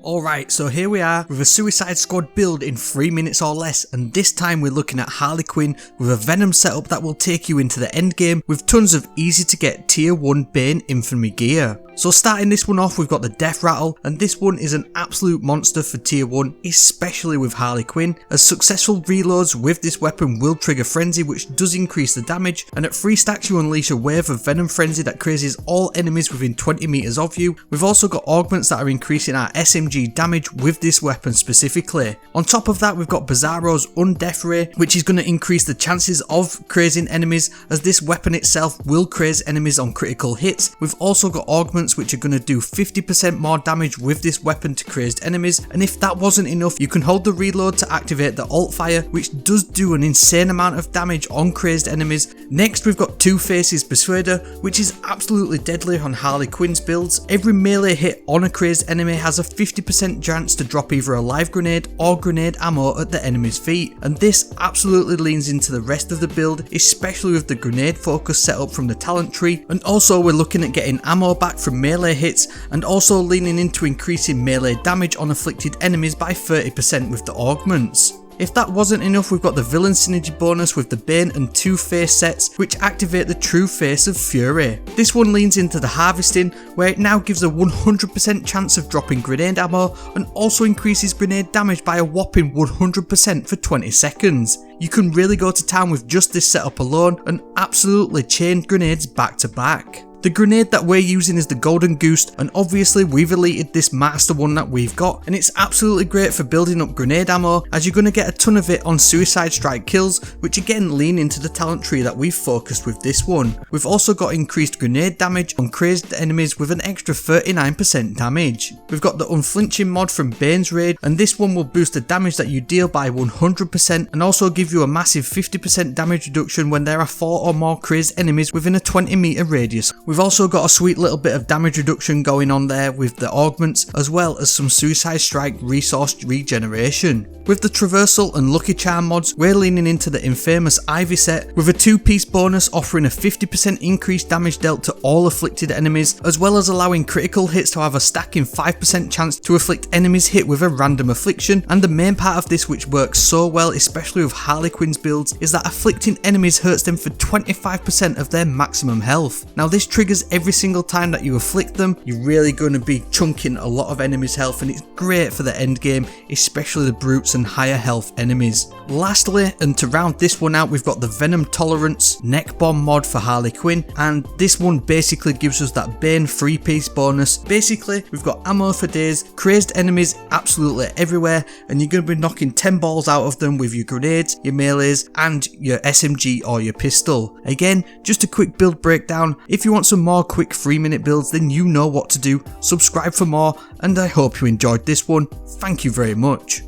Alright, so here we are with a Suicide Squad build in 3 minutes or less, and this time we're looking at Harley Quinn with a Venom setup that will take you into the endgame with tons of easy to get tier 1 Bane Infamy gear. So starting this one off, we've got the Death Rattle, and this one is an absolute monster for tier 1, especially with Harley Quinn, as successful reloads with this weapon will trigger Frenzy, which does increase the damage, and at 3 stacks you unleash a wave of Venom Frenzy that crazes all enemies within 20 meters of you. We've also got Augments that are increasing our SMG damage with this weapon specifically. On top of that, we've got Bizarro's Undeath Ray, which is going to increase the chances of crazing enemies, as this weapon itself will craze enemies on critical hits. We've also got Augments, which are going to do 50% more damage with this weapon to crazed enemies, and if that wasn't enough, you can hold the reload to activate the alt fire, which does do an insane amount of damage on crazed enemies. Next, we've got Face Persuader, which is absolutely deadly on Harley Quinn's builds. Every melee hit on a crazed enemy has a 50% chance to drop either a live grenade or grenade ammo at the enemy's feet, and this absolutely leans into the rest of the build, especially with the grenade focus set up from the talent tree. And also we're looking at getting ammo back from melee hits, and also leaning into increasing melee damage on afflicted enemies by 30% with the augments. If that wasn't enough, we've got the villain synergy bonus with the Bane and Two-Face sets, which activate the true face of Fury. This one leans into the harvesting, where it now gives a 100% chance of dropping grenade ammo, and also increases grenade damage by a whopping 100% for 20 seconds. You can really go to town with just this setup alone, and absolutely chain grenades back to back. The grenade that we're using is the Golden Goost, and obviously we've deleted this master one that we've got, and it's absolutely great for building up grenade ammo, as you're going to get a ton of it on suicide strike kills, which again lean into the talent tree that we've focused with this one. We've also got increased grenade damage on crazed enemies with an extra 39% damage. We've got the unflinching mod from Bane's Raid, and this one will boost the damage that you deal by 100% and also give you a massive 50% damage reduction when there are 4 or more crazed enemies within a 20 meter radius. We've also got a sweet little bit of damage reduction going on there with the augments, as well as some suicide strike resource regeneration. With the traversal and lucky charm mods, we're leaning into the infamous Ivy set, with a 2-piece bonus offering a 50% increased damage dealt to all afflicted enemies, as well as allowing critical hits to have a stacking 5% chance to afflict enemies hit with a random affliction. And the main part of this, which works so well especially with Harley Quinn's builds, is that afflicting enemies hurts them for 25% of their maximum health. Now this triggers every single time that you afflict them. You're really going to be chunking a lot of enemies' health, and it's great for the end game, especially the brutes and higher health enemies. Lastly, and to round this one out, we've got the Venom Tolerance neck bomb mod for Harley Quinn, and this one basically gives us that Bane 3-piece bonus. Basically, we've got ammo for days, crazed enemies absolutely everywhere, and you're going to be knocking 10 balls out of them with your grenades, your melees, and your SMG or your pistol. Again, just a quick build breakdown. If you want some more quick 3-minute builds, then you know what to do. Subscribe for more, and I hope you enjoyed this one. Thank you very much.